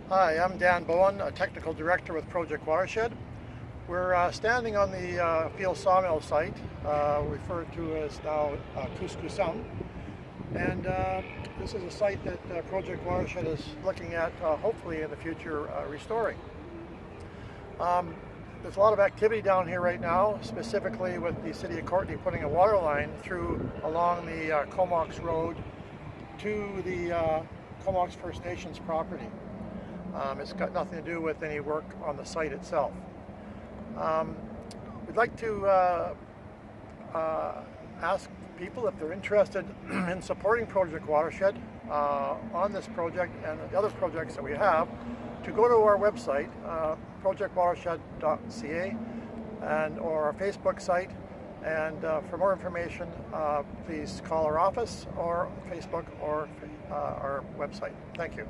Hi, I'm Dan Bowen, a technical director with Project Watershed. We're standing on the Field Sawmill site, referred to as now Cus-cus-sum. And this is a site that Project Watershed is looking at, hopefully in the future, restoring. There's a lot of activity down here right now, specifically with the City of Courtenay putting a water line through along the Comox Road to the Comox First Nations property. It's got nothing to do with any work on the site itself. We'd like to ask people if they're interested in supporting Project Watershed on this project and the other projects that we have, to go to our website, projectwatershed.ca, or our Facebook site. And for more information, please call our office or Facebook or our website. Thank you.